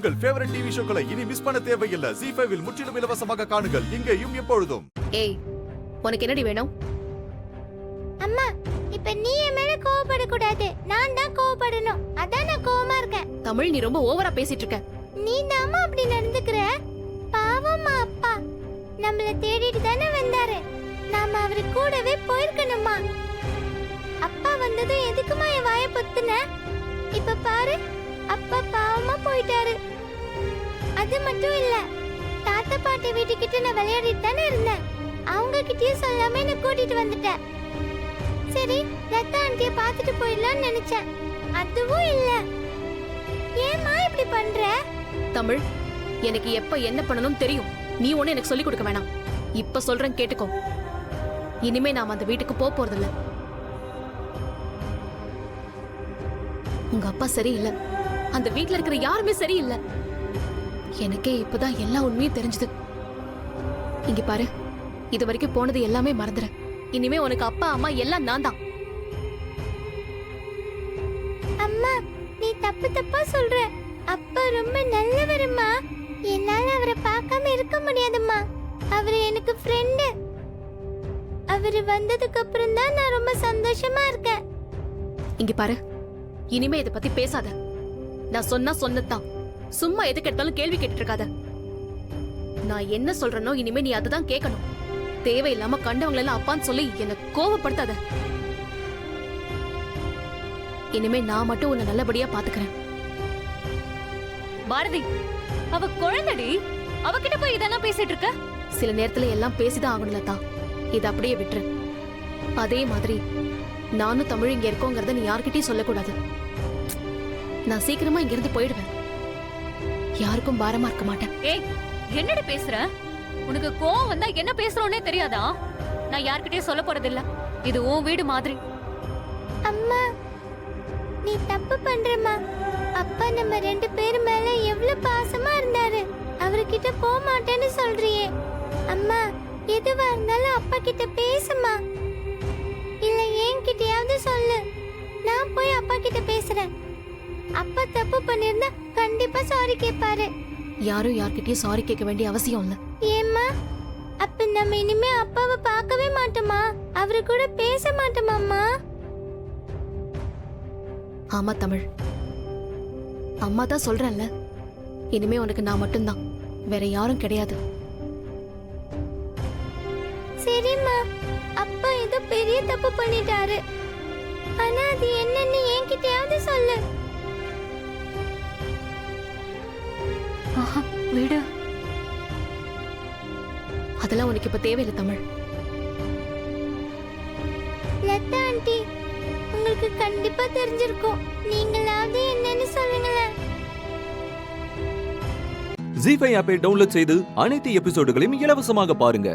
உங்கள் favourite TV ஷோக்களை இனி miss பண்ண தேவையில்லை. ZEE5 இல் முற்றிலும் இலவசமாக காணுங்கள், இங்கேயும் எப்பொழுதும். ஏய், உனக்கு என்னடி வேணும்? அம்மா, இப்ப நீ என் மேல கோவப்பட கூடாது, நான் தான் கோவப்படணும். அதான் நான் கோவமா இருக்கேன். தமிழ், நீ ரொம்ப ஓவரா பேசிட்டு இருக்க. நீ தாமா அப்படி நடந்துக்கிற? பாவம்மா அப்பா, நம்மள தேடிட்டு தானே வந்தாரு. நாம அவரு கூடவே போயிருக்கணுமா? அப்பா வந்ததும் எதுக்குமா என் வாயை பொத்துன? இப்ப பாரு, அப்பா பாவமா போயிட்டாரு. அது மட்டும் இல்ல, தாத்தா பாட்டி வீட்டுக்கிட்ட நான் விளையாடிட்டு தானே இருந்தேன். அவங்க கிட்டயும் சொல்லாம என்ன கூட்டிட்டு வந்துட்டேன். சரி, லதா ஆண்டிய பாத்துட்டு போயிடலாம்னு நினைச்சேன். அதுவும் இல்ல. ஏமா இப்படி பண்ற? தமிழ், எனக்கு எப்ப என்ன பண்ணணும் தெரியும். நீ ஒண்ணு எனக்கு சொல்லி கொடுக்க வேணாம். இப்ப சொல்றேன் கேட்டுக்கோ. இனிமே நாம அந்த வீட்டுக்கு போறதில்ல. உங்க அப்பா சரியில்லை, அந்த வீட்ல இருக்கிற யாருமே சரியில்லை. எனக்கே இப்பதான் எல்லா உண்மையும் தெரிஞ்சது. இங்க பாரு, இது வரைக்கும் போனது எல்லாமே மறந்துற. இனிமே உனக்கு அப்பா அம்மா எல்லாம் நான் தான். அம்மா, நீ தப்பு தப்பா சொல்ற. அப்பா ரொம்ப நல்லவருமா. என்னால அவரை பார்க்காம இருக்க முடியாதும்மா. அவரு எனக்கு ஃப்ரெண்டு. அவரு வந்ததுக்கு அப்புறம் தான் நான் ரொம்ப சந்தோஷமா இருக்கேன். இங்க பாரு, இனிமே இதை பத்தி பேசாத. நான் சொன்னா சொன்னதுதான். சும்மா எதுக்கு எடுத்தாலும் கேள்வி கேட்டுட்டு இருக்காத. நான் என்ன சொல்றேனோ இனிமே நீ அதுதான் கேட்கணும். தேவையில்லாம கண்டவங்கள எல்லாம் அப்பான்னு சொல்லி என்ன கோவப்படுத்தாத. இனிமே நான் மட்டும் உன்னை நல்லபடியா பாத்துக்கிறேன். பாரதி, அவ குழந்தைடி, அவகிட்ட போய் இதெல்லாம் பேசிட்டு இருக்க? சில நேரத்துல எல்லாம் பேசிதான் ஆகணும்ல தான். இதை அப்படியே விட்டுரு. அதே மாதிரி நானும் தமிழ் இங்க இருக்கோங்கிறத நீ யார்கிட்டயும் சொல்லக்கூடாது. நான் சீக்கிரமா இங்க இருந்து போயிடுவேன். யாருக்கும் பாரமா இருக்க மாட்டேன். ஏய், என்னடி பேசுற? உனக்கு கோவம் வந்தா என்ன பேசுறோன்னே தெரியாதா? நான் யார்கிட்டயும் சொல்ல போறதில்ல. இது உன் வீடு மாதிரி. அம்மா, நீ தப்பு பண்றமா. அப்பா நம்ம ரெண்டு பேர் மேல எவ்வளவு பாசமா இருந்தாரு. அவர்கிட்ட போக மாட்டேன்னு சொல்றியே. அம்மா, எதுவா இருந்தாலும் அப்பா கிட்ட பேசுமா. இல்ல என்கிட்டயாவது சொல்லு, நான் போய் அப்பா கிட்ட பேசுறேன். அப்பா தப்பு பண்ணிருந்தா கண்டிப்பா சாரி கேட்பாரு. யாரும் யார்கிட்டயும் சாரி கேட்க வேண்டிய அவசியம் இல்ல. ஏம்மா, அப்ப நம்ம இனிமே அப்பாவை பார்க்கவே மாட்டோமா? அவரு கூட பேச மாட்டோமாம்மா? ஆமா தமிழ், அம்மா தான் சொல்றேன்ல. இனிமே உனக்கு நான் மட்டும்தான், வேற யாரும் கிடையாது. சரிம்மா, அப்பா ஏதோ பெரிய தப்பு பண்ணிட்டாரு. ஆனா அது என்னன்னு என்கிட்டயாவது சொல்லு. வீடு அதெல்லாம் உனக்கு இப்ப தேவையில்லை தமிழ். லதா ஆண்டி, உங்களுக்கு கண்டிப்பா தெரிஞ்சிருக்கும். நீங்களாவது என்னன்னு சொல்லுங்களேன். ZEE5 ஆப்பை டவுன்லோட் செய்து அனைத்து எபிசோடுகளையும் இலவசமாக பாருங்க.